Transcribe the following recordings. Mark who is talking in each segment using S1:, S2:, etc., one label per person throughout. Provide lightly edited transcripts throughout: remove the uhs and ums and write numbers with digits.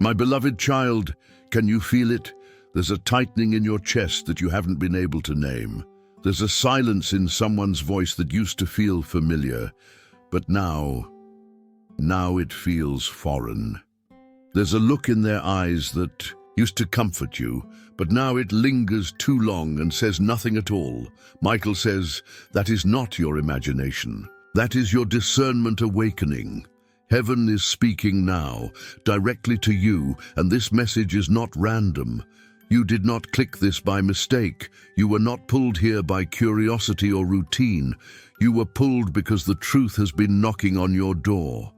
S1: My beloved child, can you feel it? There's a tightening in your chest that you haven't been able to name. There's a silence in someone's voice that used to feel familiar, but now it feels foreign. There's a look in their eyes that used to comfort you, but now it lingers too long and says nothing at all. Michael says, that is not your imagination. That is your discernment awakening. Heaven is speaking now, directly to you, and this message is not random. You did not click this by mistake. You were not pulled here by curiosity or routine. You were pulled because the truth has been knocking on your door.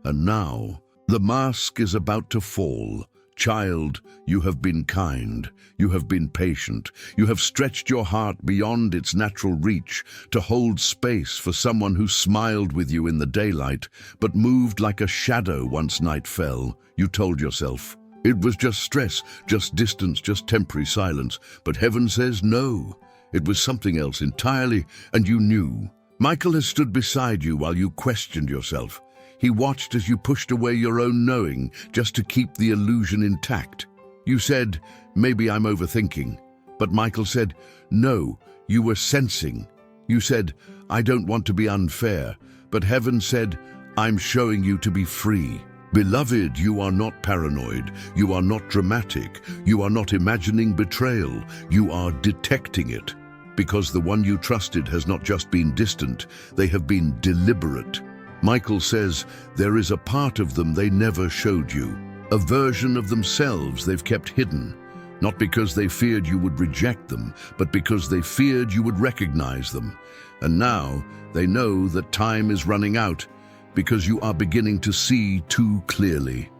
S1: And now, the mask is about to fall. Child, you have been kind. You have been patient. You have stretched your heart beyond its natural reach to hold space for someone who smiled with you in the daylight, but moved like a shadow once night fell. You told yourself, it was just stress, just distance, just temporary silence. But heaven says no. It was something else entirely, and you knew. Michael has stood beside you while you questioned yourself. He watched as you pushed away your own knowing just to keep the illusion intact. You said, maybe I'm overthinking. But Michael said, no, you were sensing. You said, I don't want to be unfair. But heaven said, I'm showing you to be free. Beloved, you are not paranoid. You are not dramatic. You are not imagining betrayal. You are detecting it. Because the one you trusted has not just been distant, they have been deliberate. Michael says there is a part of them they never showed you, a version of themselves they've kept hidden, not because they feared you would reject them, but because they feared you would recognize them. And now they know that time is running out because you are beginning to see too clearly.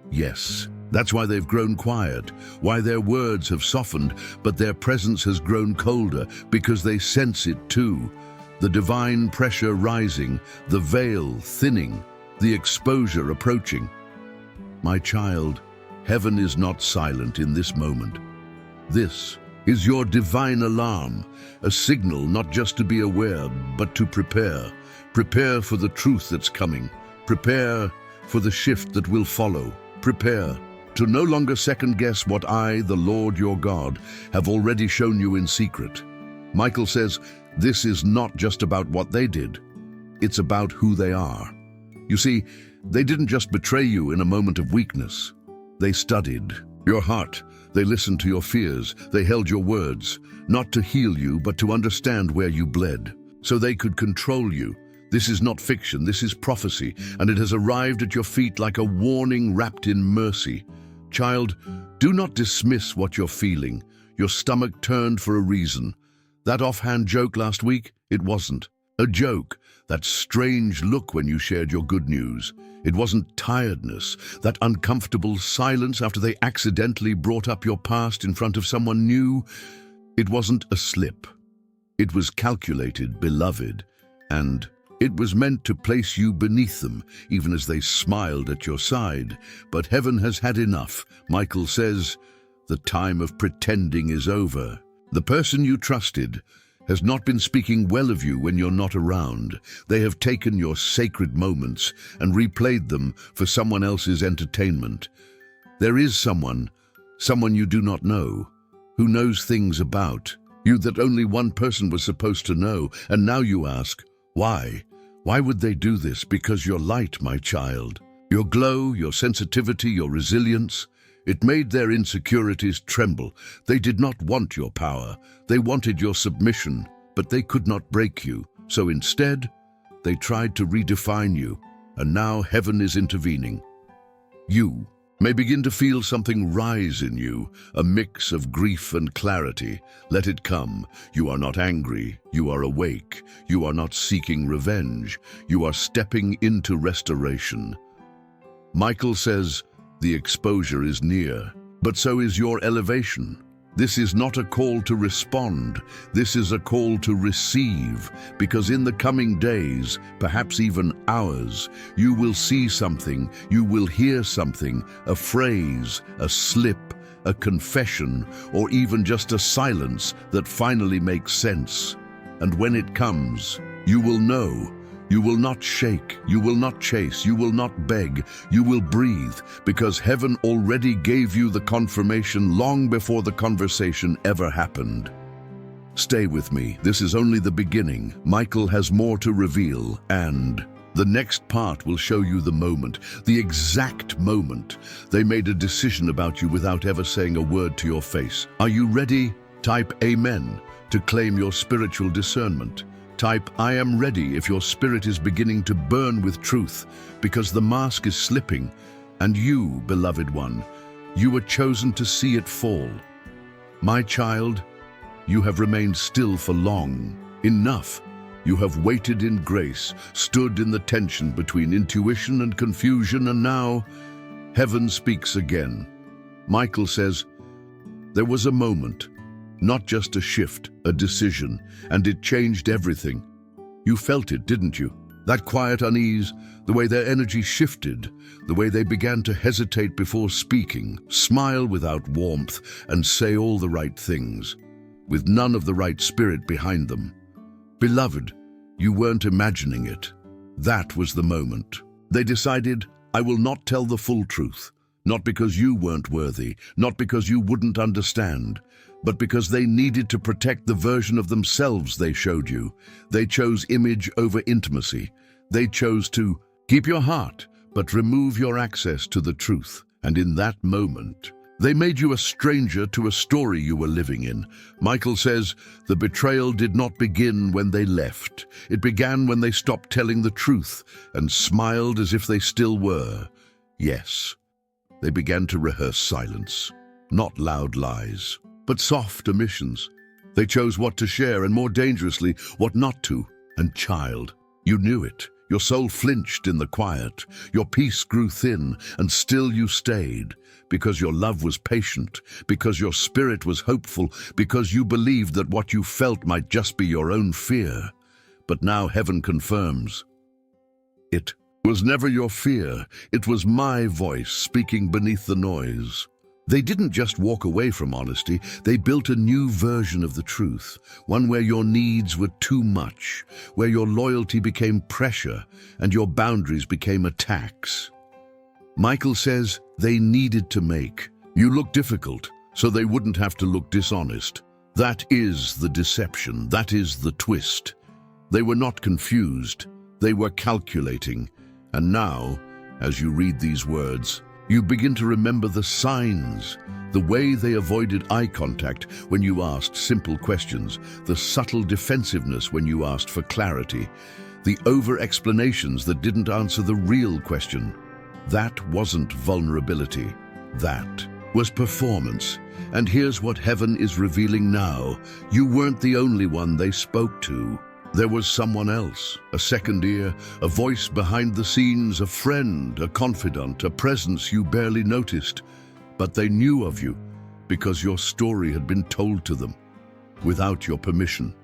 S1: Yes, that's why they've grown quiet, why their words have softened, but their presence has grown colder because they sense it too. The divine pressure rising, the veil thinning, the exposure approaching. My child, heaven is not silent in this moment. This is your divine alarm, a signal not just to be aware, but to prepare. Prepare for the truth that's coming. Prepare for the shift that will follow. Prepare to no longer second-guess what I, the Lord your God, have already shown you in secret. Michael says, this is not just about what they did. It's about who they are. You see, they didn't just betray you in a moment of weakness. They studied your heart. They listened to your fears. They held your words, not to heal you, but to understand where you bled, so they could control you. This is not fiction. This is prophecy, and it has arrived at your feet like a warning wrapped in mercy. Child, do not dismiss what you're feeling. Your stomach turned for a reason. That offhand joke last week, it wasn't a joke. That strange look when you shared your good news, it wasn't tiredness. That uncomfortable silence after they accidentally brought up your past in front of someone new, it wasn't a slip. It was calculated, beloved, and it was meant to place you beneath them, even as they smiled at your side. But heaven has had enough. Michael says, the time of pretending is over. The person you trusted has not been speaking well of you when you're not around. They have taken your sacred moments and replayed them for someone else's entertainment. There is someone you do not know, who knows things about you that only one person was supposed to know, and now you ask, why? Why would they do this? Because your light, my child, your glow, your sensitivity, your resilience, it made their insecurities tremble. They did not want your power. They wanted your submission, but they could not break you. So instead, they tried to redefine you, and now heaven is intervening. You may begin to feel something rise in you, a mix of grief and clarity. Let it come. You are not angry. You are awake. You are not seeking revenge. You are stepping into restoration. Michael says, the exposure is near, but so is your elevation. This is not a call to respond. This is a call to receive, because in the coming days, perhaps even hours, you will see something, you will hear something, a phrase, a slip, a confession, or even just a silence that finally makes sense. And when it comes, you will know You will not shake, you will not chase, you will not beg, you will breathe, because heaven already gave you the confirmation long before the conversation ever happened. Stay with me, this is only the beginning. Michael has more to reveal, and the next part will show you the moment, the exact moment they made a decision about you without ever saying a word to your face. Are you ready? Type Amen to claim your spiritual discernment. Type I am ready if your spirit is beginning to burn with truth, because the mask is slipping, and you, beloved one, you were chosen to see it fall. My child, you have remained still for long. Enough. You have waited in grace, stood in the tension between intuition and confusion, and now heaven speaks again. Michael says, there was a moment, not just a shift, a decision, and it changed everything. You felt it, didn't you? That quiet unease, the way their energy shifted, the way they began to hesitate before speaking, smile without warmth, and say all the right things, with none of the right spirit behind them. Beloved, you weren't imagining it. That was the moment. They decided, I will not tell the full truth, not because you weren't worthy, not because you wouldn't understand, but because they needed to protect the version of themselves they showed you. They chose image over intimacy. They chose to keep your heart, but remove your access to the truth. And in that moment, they made you a stranger to a story you were living in. Michael says, the betrayal did not begin when they left. It began when they stopped telling the truth and smiled as if they still were. Yes, they began to rehearse silence, not loud lies, but soft omissions. They chose what to share and, more dangerously, what not to. And child, you knew it. Your soul flinched in the quiet. Your peace grew thin, and still you stayed. Because your love was patient, because your spirit was hopeful, because you believed that what you felt might just be your own fear. But now heaven confirms. It was never your fear. It was my voice speaking beneath the noise. They didn't just walk away from honesty, they built a new version of the truth, one where your needs were too much, where your loyalty became pressure and your boundaries became attacks. Michael says they needed to make you look difficult so they wouldn't have to look dishonest. That is the deception, that is the twist. They were not confused, they were calculating. And now, as you read these words, you begin to remember the signs, the way they avoided eye contact when you asked simple questions, the subtle defensiveness when you asked for clarity, the over-explanations that didn't answer the real question. That wasn't vulnerability. That was performance. And here's what heaven is revealing now. You weren't the only one they spoke to. There was someone else, a second ear, a voice behind the scenes, a friend, a confidant, a presence you barely noticed. But they knew of you because your story had been told to them without your permission.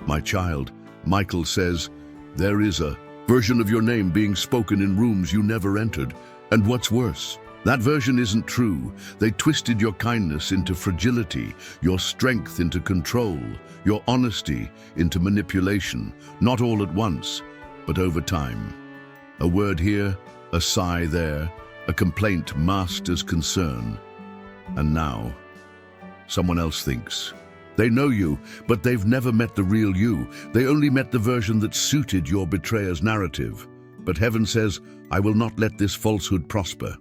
S1: My child, Michael says, there is a version of your name being spoken in rooms you never entered. And what's worse, that version isn't true. They twisted your kindness into fragility, your strength into control, your honesty into manipulation, not all at once, but over time. A word here, a sigh there, a complaint masked as concern. And now, someone else thinks. They know you, but they've never met the real you. They only met the version that suited your betrayer's narrative. But heaven says, I will not let this falsehood prosper.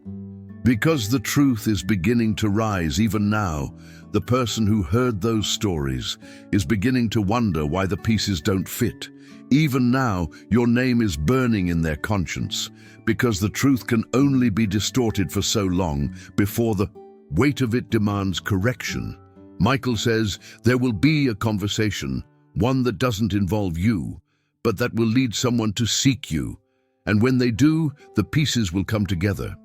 S1: Because the truth is beginning to rise even now, the person who heard those stories is beginning to wonder why the pieces don't fit. Even now, your name is burning in their conscience, because the truth can only be distorted for so long before the weight of it demands correction. Michael says there will be a conversation, one that doesn't involve you, but that will lead someone to seek you. And when they do, the pieces will come together.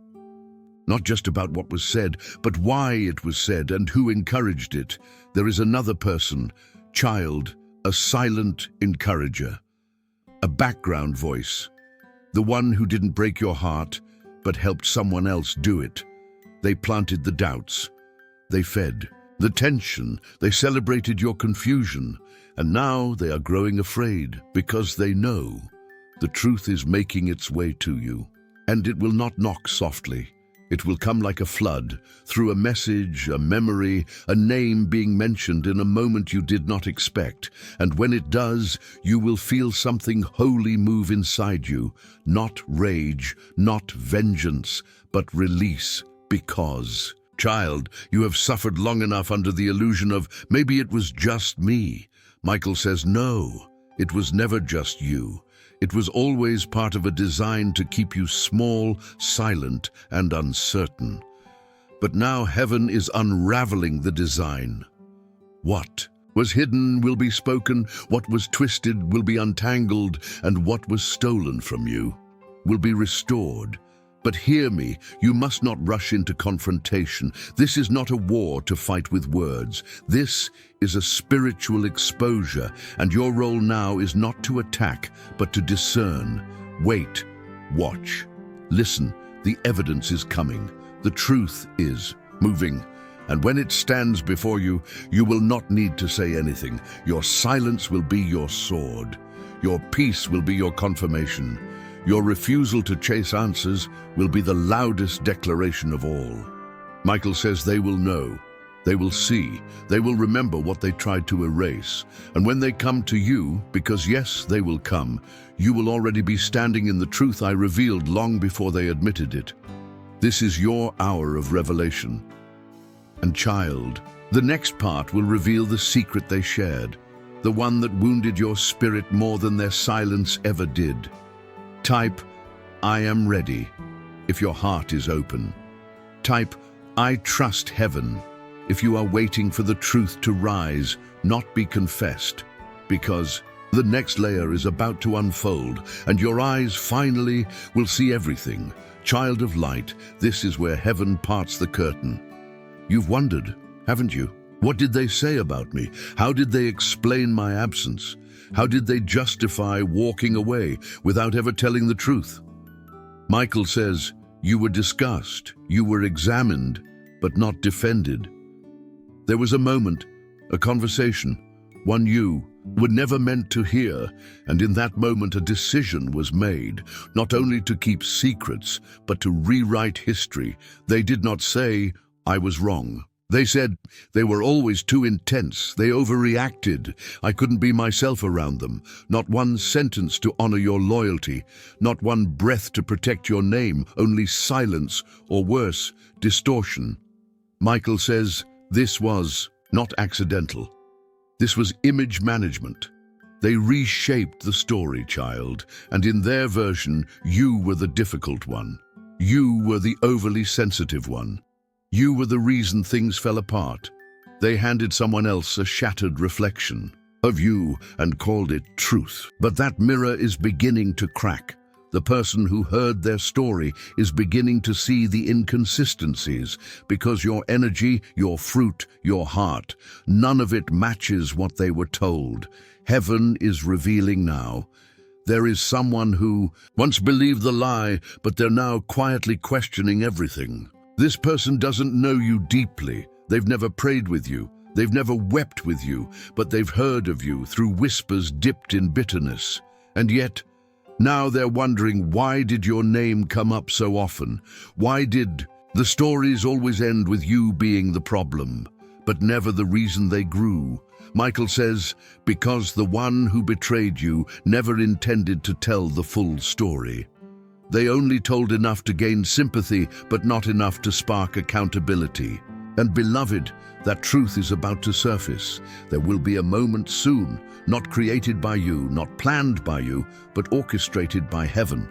S1: Not just about what was said, but why it was said and who encouraged it. There is another person, child, a silent encourager, a background voice, the one who didn't break your heart, but helped someone else do it. They planted the doubts. They fed the tension. They celebrated your confusion. And now they are growing afraid because they know The truth is making its way to you. And it will not knock softly. It will come like a flood, through a message, a memory, a name being mentioned in a moment you did not expect. And when it does, you will feel something holy move inside you. Not rage, not vengeance, but release. Because, child, you have suffered long enough under the illusion of maybe it was just me. Michael says, no, it was never just you. It was always part of a design to keep you small, silent, and uncertain. But now heaven is unraveling the design. What was hidden will be spoken, what was twisted will be untangled, and what was stolen from you will be restored. But hear me, you must not rush into confrontation. This is not a war to fight with words. This is a spiritual exposure, and your role now is not to attack, but to discern. Wait, watch, listen. The evidence is coming. The truth is moving. And when it stands before you, you will not need to say anything. Your silence will be your sword. Your peace will be your confirmation. Your refusal to chase answers will be the loudest declaration of all. Michael says they will know, they will see, they will remember what they tried to erase. And when they come to you, because yes, they will come, you will already be standing in the truth I revealed long before they admitted it. This is your hour of revelation. And child, the next part will reveal the secret they shared, the one that wounded your spirit more than their silence ever did. Type, I am ready, if your heart is open. Type, I trust heaven, if you are waiting for the truth to rise, not be confessed, because the next layer is about to unfold, and your eyes finally will see everything. Child of light, this is where heaven parts the curtain. You've wondered, haven't you? What did they say about me? How did they explain my absence? How did they justify walking away without ever telling the truth? Michael says, you were discussed, you were examined, but not defended. There was a moment, a conversation, one you were never meant to hear, and in that moment a decision was made, not only to keep secrets, but to rewrite history. They did not say, I was wrong. They said they were always too intense, they overreacted, I couldn't be myself around them, not one sentence to honor your loyalty, not one breath to protect your name, only silence, or worse, distortion. Michael says this was not accidental. This was image management. They reshaped the story, child, and in their version, you were the difficult one. You were the overly sensitive one. You were the reason things fell apart. They handed someone else a shattered reflection of you and called it truth. But that mirror is beginning to crack. The person who heard their story is beginning to see the inconsistencies because your energy, your fruit, your heart, none of it matches what they were told. Heaven is revealing now. There is someone who once believed the lie, but they're now quietly questioning everything. This person doesn't know you deeply. They've never prayed with you. They've never wept with you, but they've heard of you through whispers dipped in bitterness. And yet, now they're wondering, why did your name come up so often? Why did the stories always end with you being the problem, but never the reason they grew? Michael says, because the one who betrayed you never intended to tell the full story. They only told enough to gain sympathy, but not enough to spark accountability. And beloved, that truth is about to surface. There will be a moment soon, not created by you, not planned by you, but orchestrated by heaven.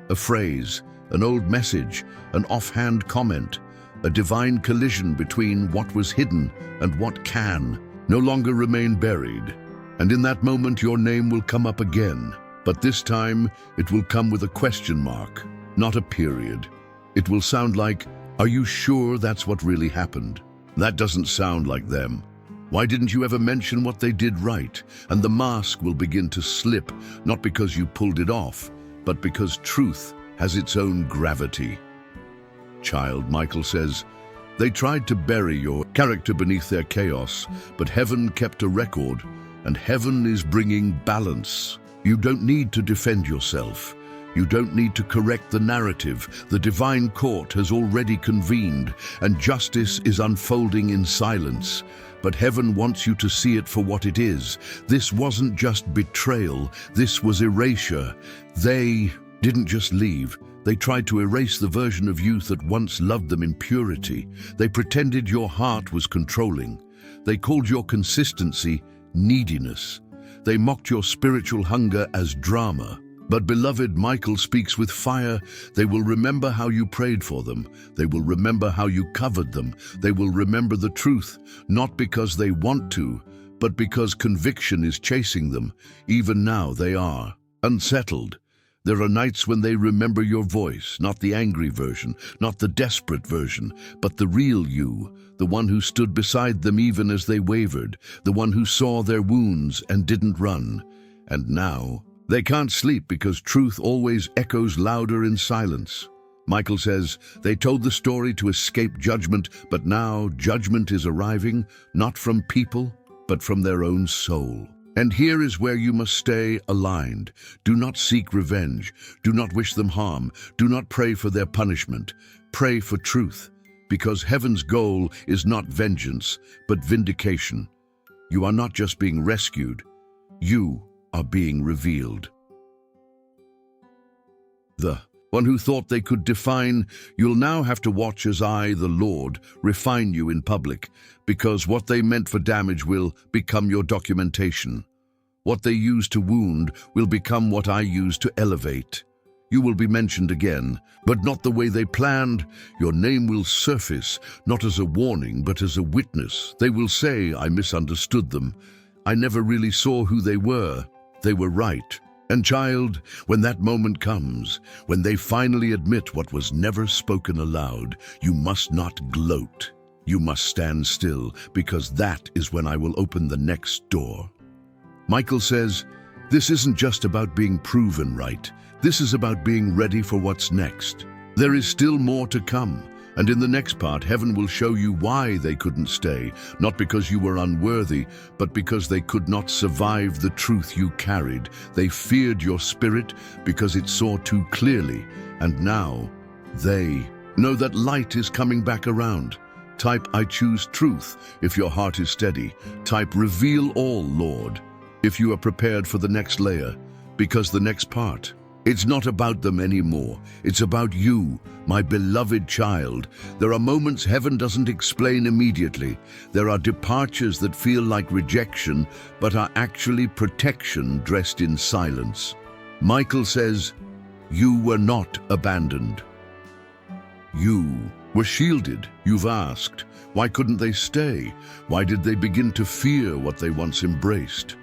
S1: A phrase, an old message, an offhand comment, a divine collision between what was hidden and what can no longer remain buried. And in that moment, your name will come up again. But this time, it will come with a question mark, not a period. It will sound like, are you sure that's what really happened? That doesn't sound like them. Why didn't you ever mention what they did right? And the mask will begin to slip, not because you pulled it off, but because truth has its own gravity. Child, Michael says, they tried to bury your character beneath their chaos, but heaven kept a record, and heaven is bringing balance. You don't need to defend yourself. You don't need to correct the narrative. The divine court has already convened, and justice is unfolding in silence. But heaven wants you to see it for what it is. This wasn't just betrayal, this was erasure. They didn't just leave. They tried to erase the version of you that once loved them in purity. They pretended your heart was controlling. They called your consistency neediness. They mocked your spiritual hunger as drama. But beloved, Michael speaks with fire. They will remember how you prayed for them. They will remember how you covered them. They will remember the truth, not because they want to, but because conviction is chasing them. Even now they are unsettled. There are nights when they remember your voice, not the angry version, not the desperate version, but the real you, the one who stood beside them even as they wavered, the one who saw their wounds and didn't run. And now, they can't sleep because truth always echoes louder in silence. Michael says, they told the story to escape judgment, but now judgment is arriving, not from people, but from their own soul. And here is where you must stay aligned. Do not seek revenge. Do not wish them harm. Do not pray for their punishment. Pray for truth, because heaven's goal is not vengeance, but vindication. You are not just being rescued. You are being revealed. The one who thought they could define, you'll now have to watch as I, the Lord, refine you in public, because what they meant for damage will become your documentation. What they used to wound will become what I use to elevate. You will be mentioned again, but not the way they planned. Your name will surface, not as a warning, but as a witness. They will say, I misunderstood them. I never really saw who they were. They were right. And child, when that moment comes, when they finally admit what was never spoken aloud, you must not gloat. You must stand still, because that is when I will open the next door. Michael says, this isn't just about being proven right. This is about being ready for what's next. There is still more to come. And in the next part, heaven will show you why they couldn't stay, not because you were unworthy, but because they could not survive the truth you carried. They feared your spirit because it saw too clearly. And now, they know that light is coming back around. Type, I choose truth, if your heart is steady. Type, reveal all, Lord, if you are prepared for the next layer, because the next part, it's not about them anymore. It's about you, my beloved child. There are moments heaven doesn't explain immediately. There are departures that feel like rejection, but are actually protection dressed in silence. Michael says, you were not abandoned. You were shielded. You've asked, why couldn't they stay? Why did they begin to fear what they once embraced?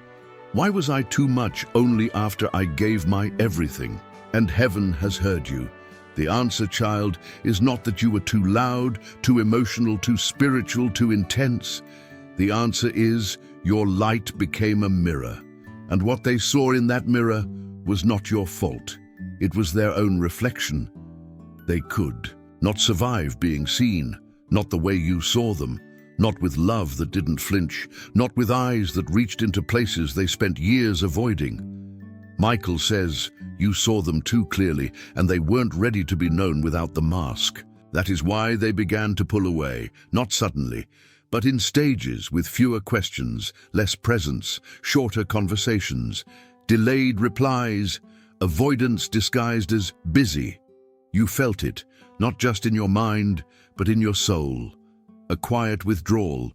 S1: Why was I too much only after I gave my everything? And heaven has heard you. The answer, child, is not that you were too loud, too emotional, too spiritual, too intense. The answer is your light became a mirror. And what they saw in that mirror was not your fault. It was their own reflection. They could not survive being seen, not the way you saw them. Not with love that didn't flinch, not with eyes that reached into places they spent years avoiding. Michael says, you saw them too clearly, and they weren't ready to be known without the mask. That is why they began to pull away, not suddenly, but in stages with fewer questions, less presence, shorter conversations, delayed replies, avoidance disguised as busy. You felt it, not just in your mind, but in your soul. A quiet withdrawal,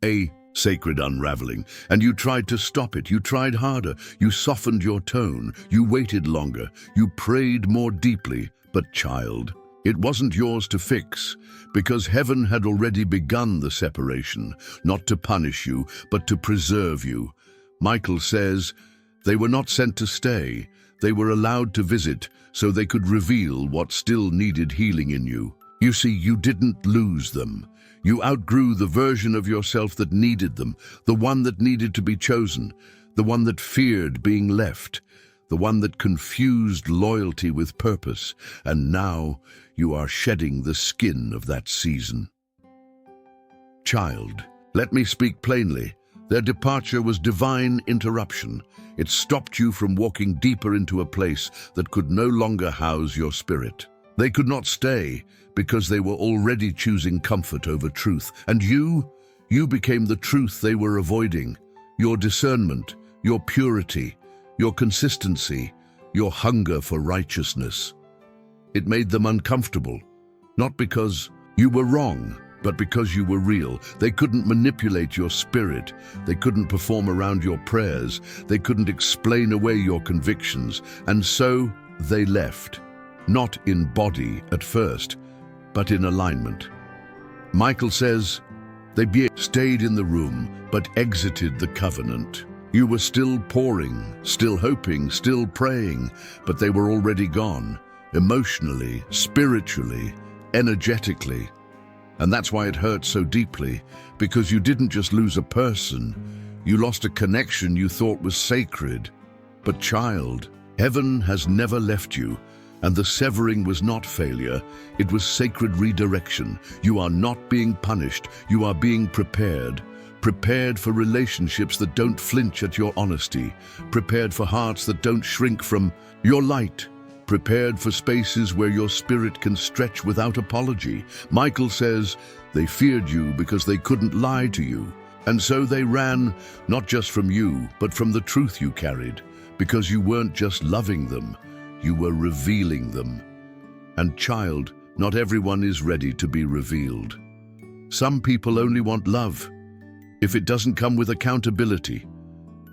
S1: a sacred unraveling, and you tried to stop it. You tried harder. You softened your tone. You waited longer. You prayed more deeply. But child, it wasn't yours to fix, because heaven had already begun the separation, not to punish you, but to preserve you. Michael says, they were not sent to stay. They were allowed to visit, so they could reveal what still needed healing in you. You see, you didn't lose them. You outgrew the version of yourself that needed them, the one that needed to be chosen, the one that feared being left, the one that confused loyalty with purpose, and now you are shedding the skin of that season. Child, let me speak plainly. Their departure was divine interruption. It stopped you from walking deeper into a place that could no longer house your spirit. They could not stay because they were already choosing comfort over truth. And you became the truth they were avoiding. Your discernment, your purity, your consistency, your hunger for righteousness. It made them uncomfortable, not because you were wrong, but because you were real. They couldn't manipulate your spirit. They couldn't perform around your prayers. They couldn't explain away your convictions. And so they left, not in body at first, but in alignment. Michael says, they stayed in the room, but exited the covenant. You were still pouring, still hoping, still praying, but they were already gone, emotionally, spiritually, energetically. And that's why it hurts so deeply, because you didn't just lose a person, you lost a connection you thought was sacred. But child, heaven has never left you, and the severing was not failure, it was sacred redirection. You are not being punished, you are being prepared. Prepared for relationships that don't flinch at your honesty, prepared for hearts that don't shrink from your light, prepared for spaces where your spirit can stretch without apology. Michael says, they feared you because they couldn't lie to you. And so they ran, not just from you, but from the truth you carried, because you weren't just loving them, you were revealing them. And child, not everyone is ready to be revealed. Some people only want love. If it doesn't come with accountability,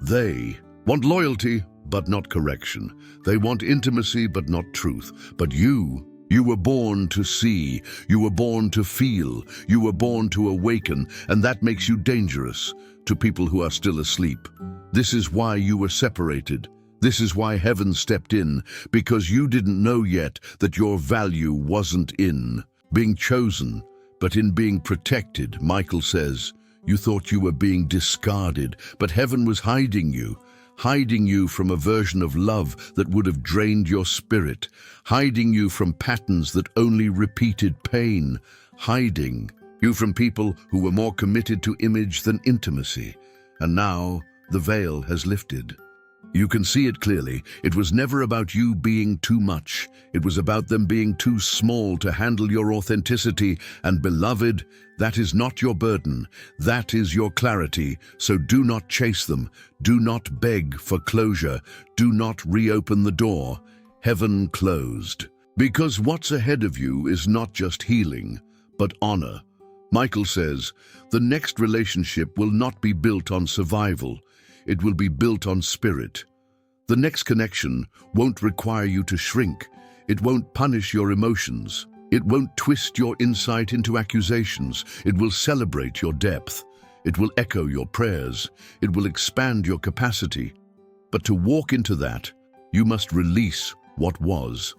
S1: they want loyalty, but not correction. They want intimacy, but not truth. But you were born to see, you were born to feel, you were born to awaken, and that makes you dangerous to people who are still asleep. This is why you were separated. This is why heaven stepped in, because you didn't know yet that your value wasn't in being chosen, but in being protected. Michael says, you thought you were being discarded, but heaven was hiding you from a version of love that would have drained your spirit, hiding you from patterns that only repeated pain, hiding you from people who were more committed to image than intimacy. And now the veil has lifted. You can see it clearly. It was never about you being too much. It was about them being too small to handle your authenticity. And beloved, that is not your burden. That is your clarity. So do not chase them. Do not beg for closure. Do not reopen the door. Heaven closed. Because what's ahead of you is not just healing, but honor. Michael says, the next relationship will not be built on survival. It will be built on spirit. The next connection won't require you to shrink. It won't punish your emotions. It won't twist your insight into accusations. It will celebrate your depth. It will echo your prayers. It will expand your capacity. But to walk into that, you must release what was.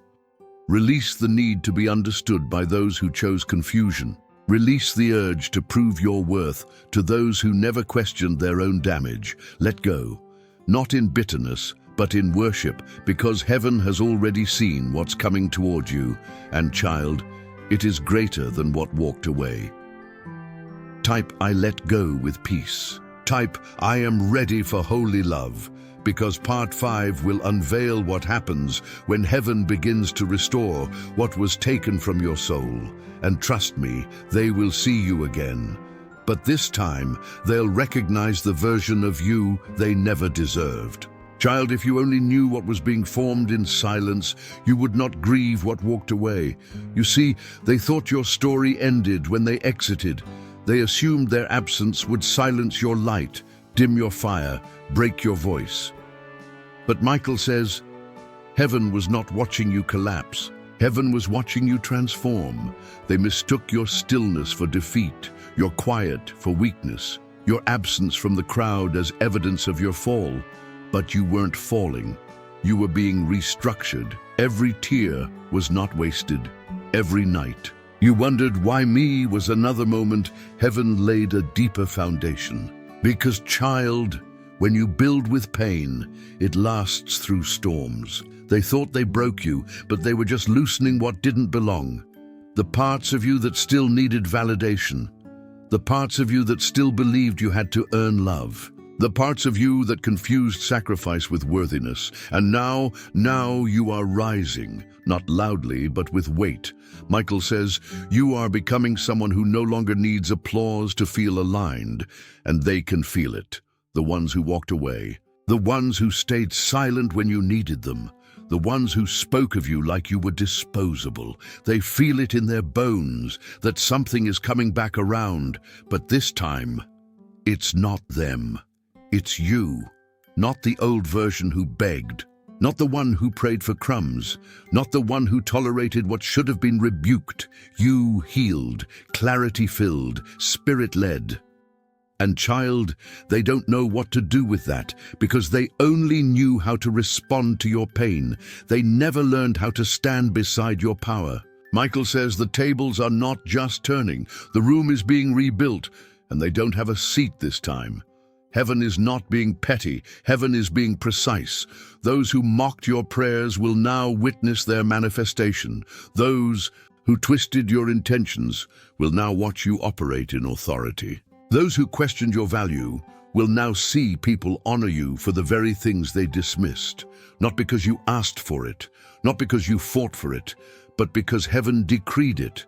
S1: Release the need to be understood by those who chose confusion. Release the urge to prove your worth to those who never questioned their own damage. Let go, not in bitterness, but in worship, because heaven has already seen what's coming toward you. And child, it is greater than what walked away. Type, I let go with peace. Type, I am ready for holy love, because part 5 will unveil what happens when heaven begins to restore what was taken from your soul. And trust me, they will see you again. But this time, they'll recognize the version of you they never deserved. Child, if you only knew what was being formed in silence, you would not grieve what walked away. You see, they thought your story ended when they exited. They assumed their absence would silence your light, dim your fire, break your voice. But Michael says, heaven was not watching you collapse. Heaven was watching you transform. They mistook your stillness for defeat, your quiet for weakness, your absence from the crowd as evidence of your fall. But you weren't falling. You were being restructured. Every tear was not wasted. Every night. You wondered why me was another moment. Heaven laid a deeper foundation. Because child, when you build with pain, it lasts through storms. They thought they broke you, but they were just loosening what didn't belong. The parts of you that still needed validation. The parts of you that still believed you had to earn love. The parts of you that confused sacrifice with worthiness. And now you are rising, not loudly, but with weight. Michael says, you are becoming someone who no longer needs applause to feel aligned, and they can feel it. The ones who walked away. The ones who stayed silent when you needed them. The ones who spoke of you like you were disposable. They feel it in their bones that something is coming back around, but this time, it's not them. It's you, not the old version who begged, not the one who prayed for crumbs, not the one who tolerated what should have been rebuked. You healed, clarity-filled, spirit-led. And child, they don't know what to do with that because they only knew how to respond to your pain. They never learned how to stand beside your power. Michael says the tables are not just turning, the room is being rebuilt, and they don't have a seat this time. Heaven is not being petty, heaven is being precise. Those who mocked your prayers will now witness their manifestation. Those who twisted your intentions will now watch you operate in authority. Those who questioned your value will now see people honor you for the very things they dismissed, not because you asked for it, not because you fought for it, but because heaven decreed it.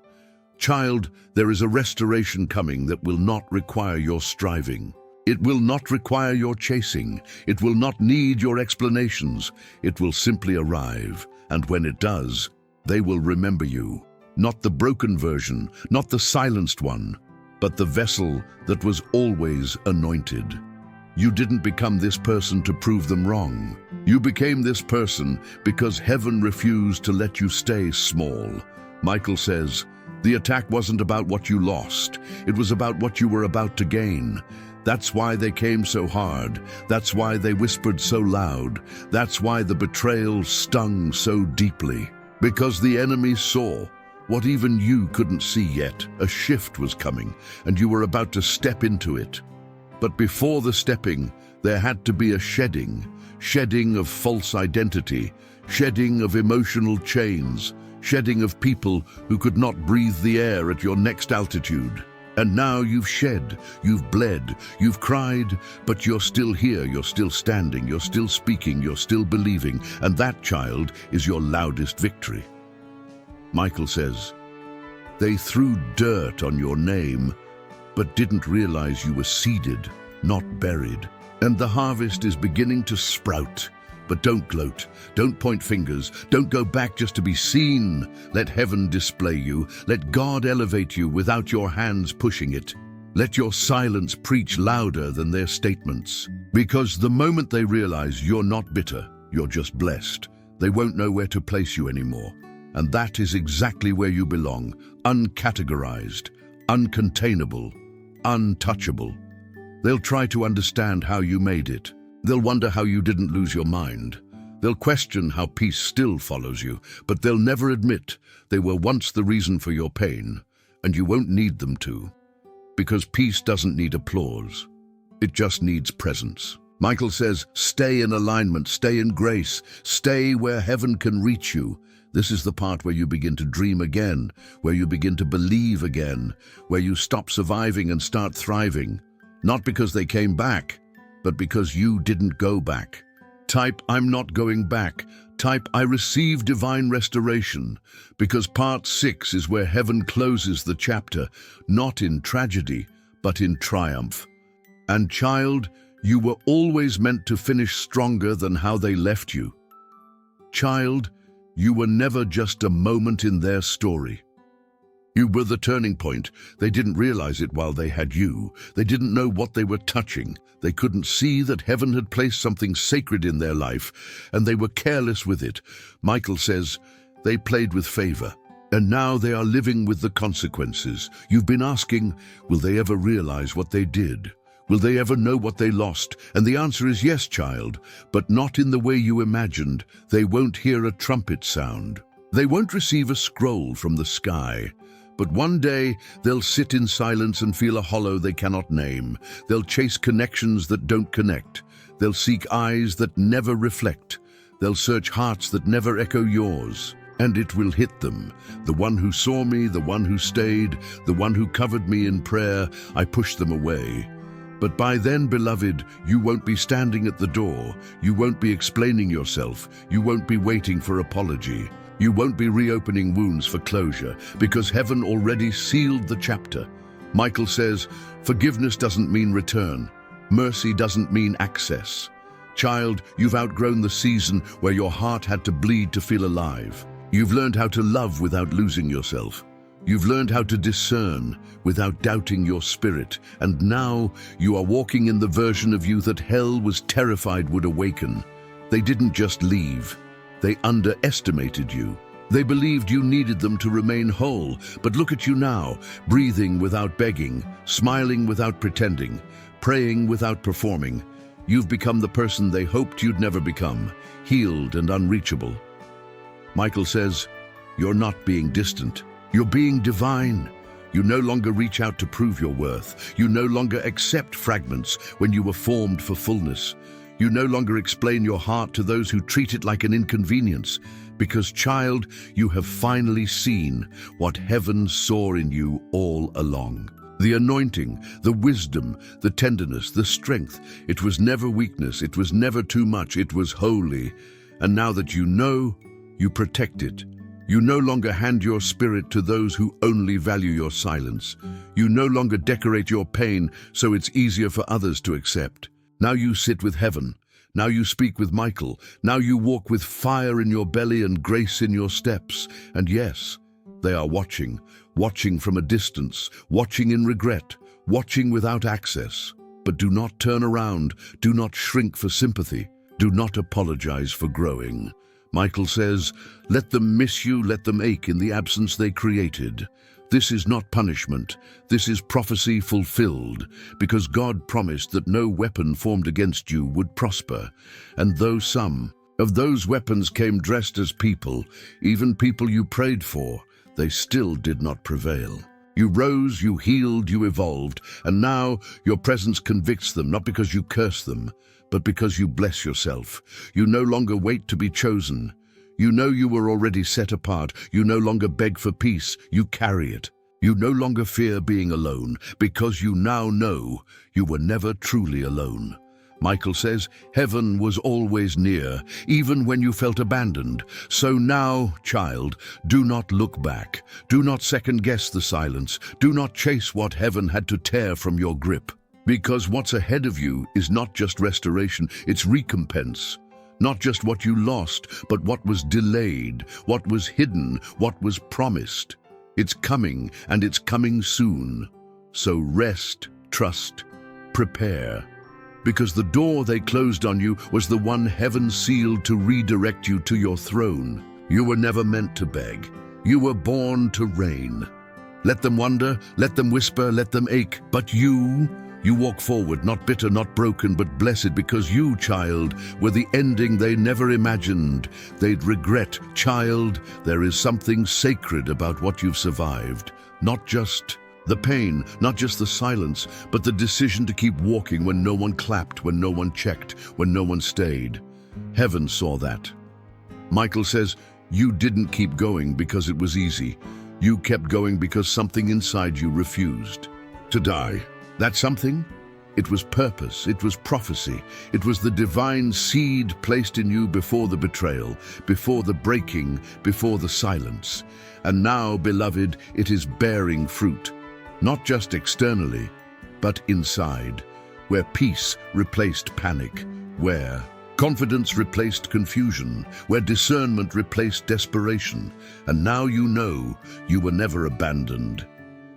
S1: Child, there is a restoration coming that will not require your striving. It will not require your chasing. It will not need your explanations. It will simply arrive, and when it does, they will remember you. Not the broken version, not the silenced one, but the vessel that was always anointed. You didn't become this person to prove them wrong. You became this person because heaven refused to let you stay small. Michael says, the attack wasn't about what you lost. It was about what you were about to gain. That's why they came so hard. That's why they whispered so loud. That's why the betrayal stung so deeply. Because the enemy saw what even you couldn't see yet. A shift was coming, and you were about to step into it. But before the stepping, there had to be a shedding of false identity, shedding of emotional chains, shedding of people who could not breathe the air at your next altitude. And now you've shed, you've bled, you've cried, but you're still here, you're still standing, you're still speaking, you're still believing, and that, child, is your loudest victory. Michael says, they threw dirt on your name, but didn't realize you were seeded, not buried. And the harvest is beginning to sprout. But don't gloat, don't point fingers, don't go back just to be seen. Let heaven display you, let God elevate you without your hands pushing it. Let your silence preach louder than their statements. Because the moment they realize you're not bitter, you're just blessed, they won't know where to place you anymore. And that is exactly where you belong, uncategorized, uncontainable, untouchable. They'll try to understand how you made it. They'll wonder how you didn't lose your mind. They'll question how peace still follows you, but they'll never admit they were once the reason for your pain, and you won't need them to. Because peace doesn't need applause. It just needs presence. Michael says, stay in alignment, stay in grace, stay where heaven can reach you. This is the part where you begin to dream again, where you begin to believe again, where you stop surviving and start thriving. Not because they came back, but because you didn't go back. Type, I'm not going back. Type, I receive divine restoration. Because part 6 is where heaven closes the chapter, not in tragedy, but in triumph. And child, you were always meant to finish stronger than how they left you. Child, you were never just a moment in their story. You were the turning point. They didn't realize it while they had you. They didn't know what they were touching. They couldn't see that heaven had placed something sacred in their life, and they were careless with it. Michael says, they played with favor, and now they are living with the consequences. You've been asking, will they ever realize what they did? Will they ever know what they lost? And the answer is yes, child, but not in the way you imagined. They won't hear a trumpet sound. They won't receive a scroll from the sky. But one day, they'll sit in silence and feel a hollow they cannot name. They'll chase connections that don't connect. They'll seek eyes that never reflect. They'll search hearts that never echo yours. and it will hit them. The one who saw me, the one who stayed, the one who covered me in prayer, I pushed them away. But by then, beloved, you won't be standing at the door. You won't be explaining yourself. You won't be waiting for apology. You won't be reopening wounds for closure, because heaven already sealed the chapter. Michael says, forgiveness doesn't mean return. Mercy doesn't mean access. Child, you've outgrown the season where your heart had to bleed to feel alive. You've learned how to love without losing yourself. You've learned how to discern without doubting your spirit. And now you are walking in the version of you that hell was terrified would awaken. They didn't just leave. They underestimated you. They believed you needed them to remain whole. But look at you now, breathing without begging, smiling without pretending, praying without performing. You've become the person they hoped you'd never become, healed and unreachable. Michael says, you're not being distant. You're being divine. You no longer reach out to prove your worth. You no longer accept fragments when you were formed for fullness. You no longer explain your heart to those who treat it like an inconvenience. Because, child, you have finally seen what heaven saw in you all along. The anointing, the wisdom, the tenderness, the strength. It was never weakness. It was never too much. It was holy. And now that you know, you protect it. You no longer hand your spirit to those who only value your silence. You no longer decorate your pain so it's easier for others to accept. Now you sit with heaven. Now you speak with Michael. Now you walk with fire in your belly and grace in your steps. And yes, they are watching from a distance, watching in regret, watching without access. But do not turn around. Do not shrink for sympathy. Do not apologize for growing. Michael says, let them miss you, let them ache in the absence they created. This is not punishment. This is prophecy fulfilled, because God promised that no weapon formed against you would prosper. And though some of those weapons came dressed as people, even people you prayed for, they still did not prevail. You rose, you healed, you evolved, and now your presence convicts them, not because you curse them, but because you bless yourself. You no longer wait to be chosen. You know you were already set apart. You no longer beg for peace. You carry it. You no longer fear being alone, because you now know you were never truly alone. Michael says, heaven was always near, even when you felt abandoned. So now, child, do not look back. Do not second-guess the silence. Do not chase what heaven had to tear from your grip. Because what's ahead of you is not just restoration, it's recompense. Not just what you lost, but what was delayed, what was hidden, what was promised. It's coming, and it's coming soon. So rest, trust, prepare. Because the door they closed on you was the one heaven sealed to redirect you to your throne. You were never meant to beg. You were born to reign. Let them wonder, let them whisper, let them ache, but you walk forward, not bitter, not broken, but blessed, because you, child, were the ending they never imagined they'd regret. Child, there is something sacred about what you've survived. Not just the pain, not just the silence, but the decision to keep walking when no one clapped, when no one checked, when no one stayed. Heaven saw that. Michael says, you didn't keep going because it was easy. You kept going because something inside you refused to die. That something? It was purpose, it was prophecy, it was the divine seed placed in you before the betrayal, before the breaking, before the silence. And now, beloved, it is bearing fruit, not just externally, but inside, where peace replaced panic, where confidence replaced confusion, where discernment replaced desperation. And now you know you were never abandoned.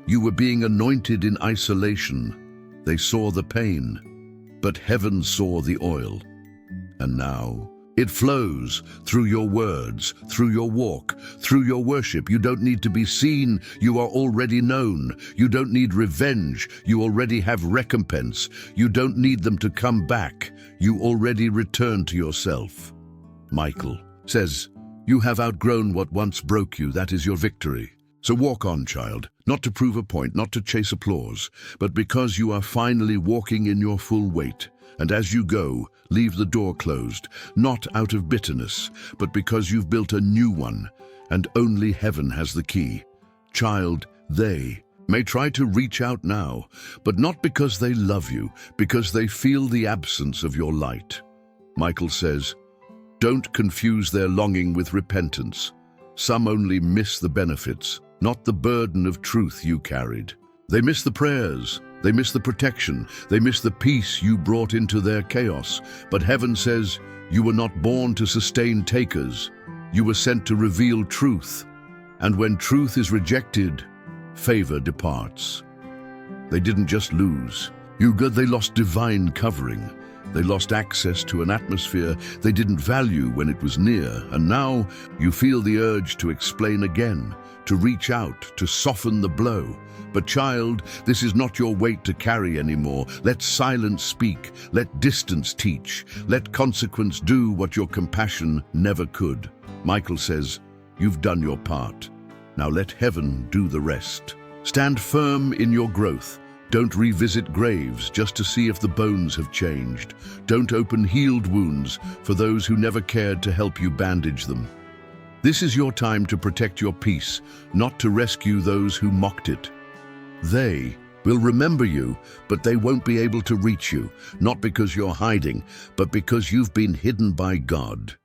S1: You were being anointed in isolation. They saw the pain, but heaven saw the oil. And now it flows through your words, through your walk, through your worship. You don't need to be seen. You are already known. You don't need revenge. You already have recompense. You don't need them to come back. You already return to yourself. Michael says, you have outgrown what once broke you. That is your victory. So walk on, child, not to prove a point, not to chase applause, but because you are finally walking in your full weight. And as you go, leave the door closed, not out of bitterness, but because you've built a new one. and only heaven has the key. Child, they may try to reach out now, but not because they love you, because they feel the absence of your light. Michael says, don't confuse their longing with repentance. Some only miss the benefits, not the burden of truth you carried. They miss the prayers, they miss the protection, they miss the peace you brought into their chaos. But heaven says, you were not born to sustain takers. You were sent to reveal truth. And when truth is rejected, favor departs. They didn't just lose. They lost divine covering. They lost access to an atmosphere they didn't value when it was near. And now you feel the urge to explain again, to reach out, to soften the blow. But child, this is not your weight to carry anymore. Let silence speak. Let distance teach. Let consequence do what your compassion never could. Michael says, you've done your part. Now let heaven do the rest. Stand firm in your growth. Don't revisit graves just to see if the bones have changed. Don't open healed wounds for those who never cared to help you bandage them. This is your time to protect your peace, not to rescue those who mocked it. They will remember you, but they won't be able to reach you, not because you're hiding, but because you've been hidden by God.